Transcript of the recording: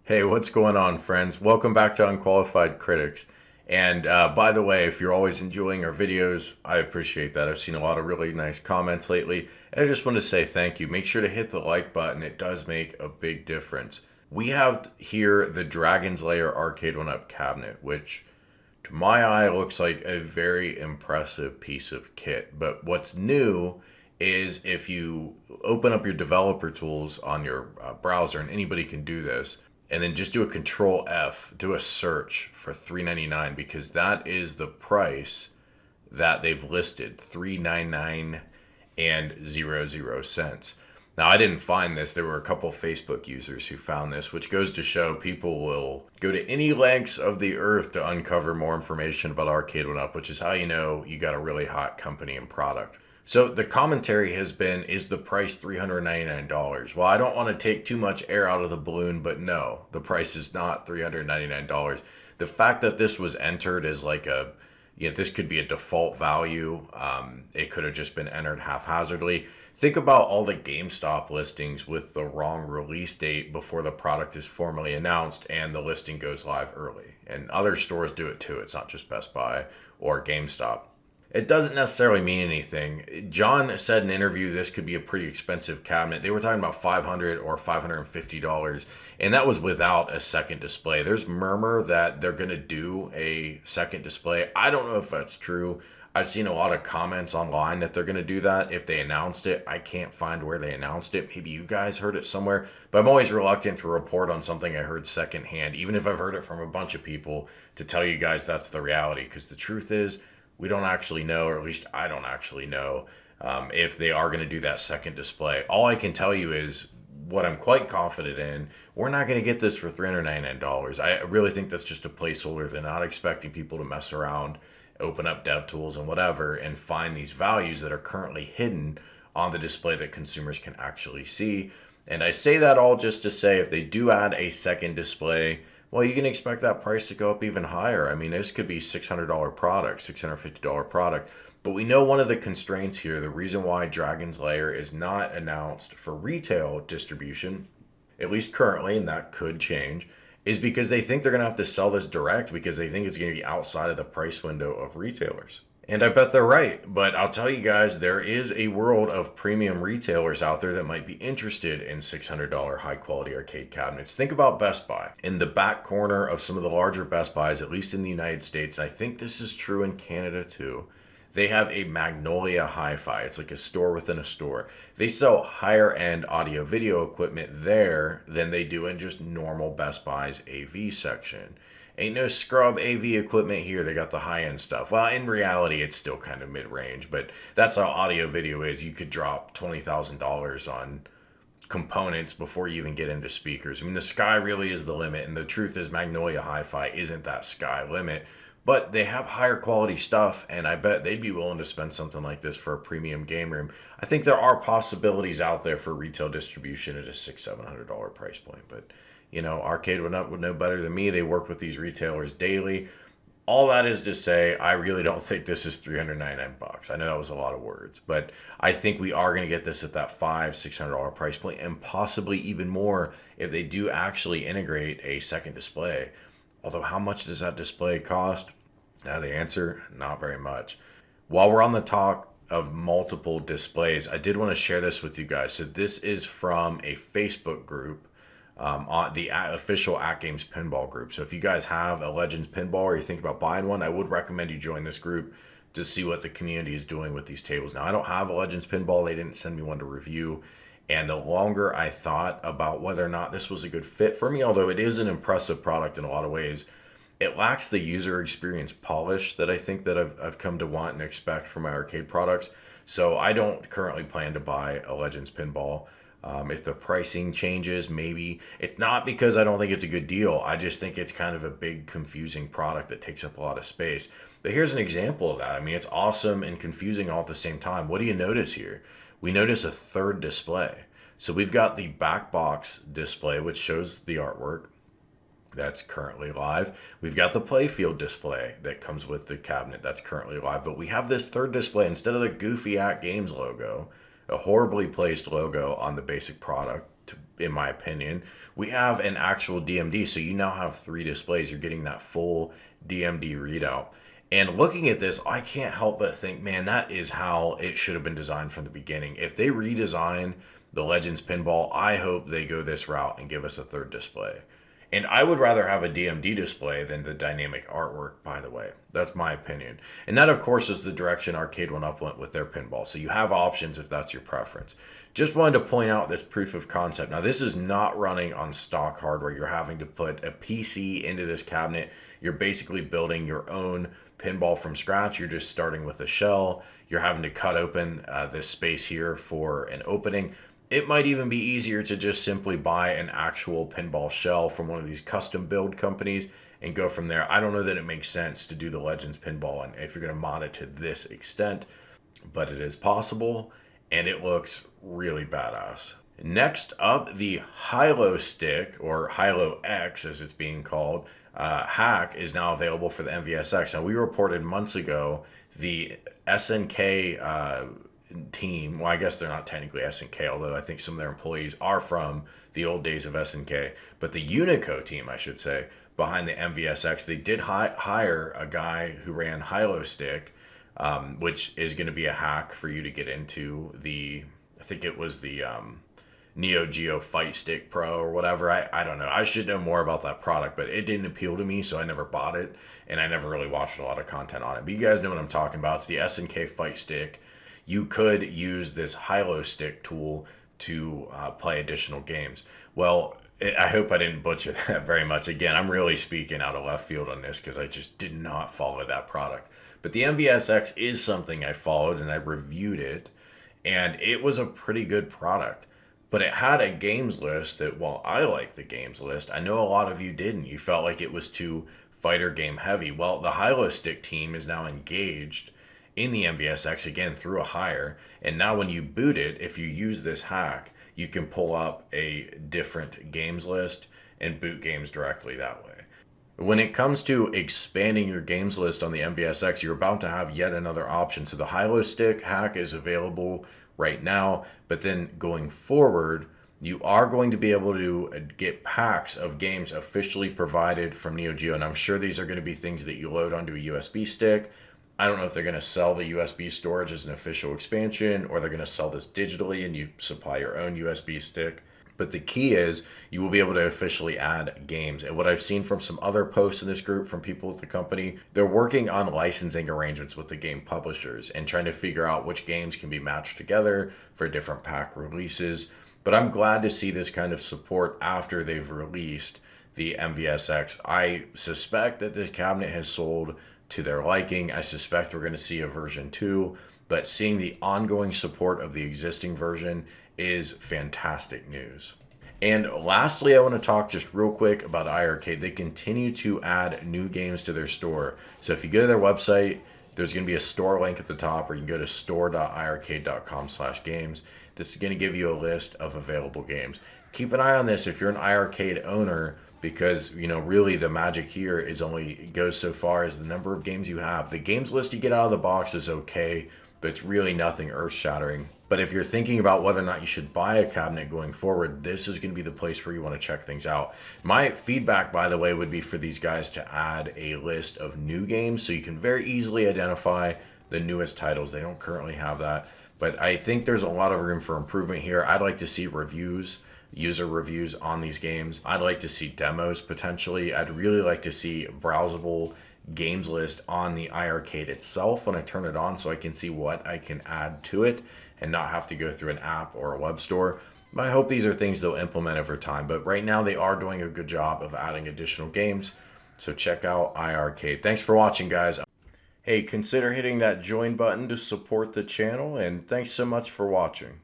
Hey, what's going on, friends? Welcome back to Unqualified Critics. And by the way, if you're always enjoying our videos, I appreciate that. I've seen a lot of really nice comments lately, and I just want to say thank you. Make sure to hit the like button, it does make a big difference. We have here the Dragon's Lair Arcade 1-Up cabinet, which to my eye looks like a very impressive piece of kit. But what's new is if you open up your developer tools on your browser, and anybody can do this, and then just do a control F, do a search for $3.99 because that is the price that they've listed, $3.99 and 00 cents. Now, I didn't find this. There were a couple Facebook users who found this, which goes to show people will go to any lengths of the earth to uncover more information about Arcade 1-Up, which is how you know you got a really hot company and product. So the commentary has been, is the price $399? Well, I don't want to take too much air out of the balloon, but no, the price is not $399. The fact that this was entered as like this could be a default value. It could have just been entered haphazardly. Think about all the GameStop listings with the wrong release date before the product is formally announced and the listing goes live early. And other stores do it too. It's not just Best Buy or GameStop. It doesn't necessarily mean anything. John said in an interview this could be a pretty expensive cabinet. They were talking about $500 or $550, and that was without a second display. There's murmur that they're going to do a second display. I don't know if that's true. I've seen a lot of comments online that they're going to do that if they announced it. I can't find where they announced it. Maybe you guys heard it somewhere, but I'm always reluctant to report on something I heard secondhand, even if I've heard it from a bunch of people, to tell you guys that's the reality, because the truth is, we don't actually know, or at least I don't actually know, if they are going to do that second display. All I can tell you is what I'm quite confident in. We're not going to get this for $399. I really think that's just a placeholder. They're not expecting people to mess around, open up dev tools and whatever, and find these values that are currently hidden on the display that consumers can actually see. And I say that all just to say if they do add a second display, well, you can expect that price to go up even higher. I mean, this could be $600 product, $650 product. But we know one of the constraints here, the reason why Dragon's Lair is not announced for retail distribution, at least currently, and that could change, is because they think they're going to have to sell this direct because they think it's going to be outside of the price window of retailers. And I bet they're right, but I'll tell you guys, there is a world of premium retailers out there that might be interested in $600 high quality arcade cabinets. Think about Best Buy. In the back corner of some of the larger Best Buys, at least in the United States, and I think this is true in Canada too, they have a Magnolia Hi-Fi. It's like a store within a store. They sell higher end audio video equipment there than they do in just normal Best Buy's AV section. Ain't no scrub AV equipment here. They got the high-end stuff. Well, in reality, it's still kind of mid-range, but that's how audio video is. You could drop $20,000 on components before you even get into speakers. I mean, the sky really is the limit, and the truth is Magnolia Hi-Fi isn't that sky limit, but they have higher quality stuff, and I bet they'd be willing to spend something like this for a premium game room. I think there are possibilities out there for retail distribution at a $600-700 price point, but you know, Arcade 1-Up would know better than me. They work with these retailers daily. All that is to say, I really don't think this is $399. I know that was a lot of words, but I think we are going to get this at that $500-600 price point, and possibly even more if they do actually integrate a second display. Although, how much does that display cost? The answer, not very much. While we're on the talk of multiple displays, I did want to share this with you guys. So this is from a Facebook group, on the official Games Pinball group. So if you guys have a Legends Pinball or you think about buying one, I would recommend you join this group to see what the community is doing with these tables. Now, I don't have a Legends Pinball. They didn't send me one to review. And the longer I thought about whether or not this was a good fit for me, although it is an impressive product in a lot of ways, it lacks the user experience polish that I think that I've come to want and expect from my arcade products. So I don't currently plan to buy a Legends Pinball. If the pricing changes, maybe. It's not because I don't think it's a good deal. I just think it's kind of a big, confusing product that takes up a lot of space. But here's an example of that. I mean, it's awesome and confusing all at the same time. What do you notice here? We notice a third display. So we've got the back box display, which shows the artwork. That's currently live. We've got the playfield display that comes with the cabinet. That's currently live. But we have this third display. Instead of the goofy Games logo, a horribly placed logo on the basic product, in my opinion. We have an actual DMD, so you now have 3 displays. You're getting that full DMD readout. And looking at this, I can't help but think, man, that is how it should have been designed from the beginning. If they redesign the Legends Pinball, I hope they go this route and give us a 3rd display. And I would rather have a DMD display than the dynamic artwork, by the way. That's my opinion. And that, of course, is the direction Arcade 1UP went with their pinball. So you have options if that's your preference. Just wanted to point out this proof of concept. Now, this is not running on stock hardware. You're having to put a PC into this cabinet. You're basically building your own pinball from scratch. You're just starting with a shell. You're having to cut open this space here for an opening. It might even be easier to just simply buy an actual pinball shell from one of these custom build companies and go from there. I don't know that it makes sense to do the Legends Pinball and if you're going to mod it to this extent, but it is possible and it looks really badass. Next up, the Hylostick, or HyloX as it's being called, hack is now available for the MVSX. Now, we reported months ago the SNK team, well, I guess they're not technically SNK, although I think some of their employees are from the old days of SNK, but the Unico team, I should say, behind the MVSX, they did hire a guy who ran Hylostick, which is going to be a hack for you to get into the, I think it was the Neo Geo Fight Stick Pro or whatever. I don't know. I should know more about that product, but it didn't appeal to me, so I never bought it, and I never really watched a lot of content on it. But you guys know what I'm talking about. It's the SNK Fight Stick. You could use this Hylostick tool to play additional games. Well, I hope I didn't butcher that very much. Again, I'm really speaking out of left field on this because I just did not follow that product. But the MVSX is something I followed and I reviewed it, and it was a pretty good product. But it had a games list that, while I like the games list, I know a lot of you didn't. You felt like it was too fighter game heavy. Well, the Hylostick team is now engaged in the MVSX again through a hire, and now when you boot it, if you use this hack, you can pull up a different games list and boot games directly that way. When it comes to expanding your games list on the MVSX, you're about to have yet another option. So the Hylostick hack is available right now, but then going forward, you are going to be able to get packs of games officially provided from Neo Geo, and I'm sure these are going to be things that you load onto a USB stick. I don't know if they're going to sell the USB storage as an official expansion or they're going to sell this digitally and you supply your own USB stick. But the key is you will be able to officially add games. And what I've seen from some other posts in this group from people at the company, they're working on licensing arrangements with the game publishers and trying to figure out which games can be matched together for different pack releases. But I'm glad to see this kind of support after they've released the MVSX. I suspect that this cabinet has sold to their liking. I suspect we're going to see a version 2, but seeing the ongoing support of the existing version is fantastic news. And lastly, I want to talk just real quick about iiRcade. They continue to add new games to their store. So if you go to their website, there's going to be a store link at the top, or you can go to store.iircade.com/games. This is going to give you a list of available games. Keep an eye on this if you're an iiRcade owner, because, you know, really the magic here is only goes so far as the number of games you have. The games list you get out of the box is okay, but it's really nothing earth-shattering. But if you're thinking about whether or not you should buy a cabinet going forward, this is going to be the place where you want to check things out. My feedback, by the way, would be for these guys to add a list of new games so you can very easily identify the newest titles. They don't currently have that, but I think there's a lot of room for improvement here. I'd like to see reviews, user reviews on these games. I'd like to see demos potentially. I'd really like to see a browsable games list on the iiRcade itself when I turn it on, so I can see what I can add to it and not have to go through an app or a web store. But I hope these are things they'll implement over time, but right now they are doing a good job of adding additional games, so check out iiRcade. Thanks for watching, guys. Hey, consider hitting that join button to support the channel, and thanks so much for watching.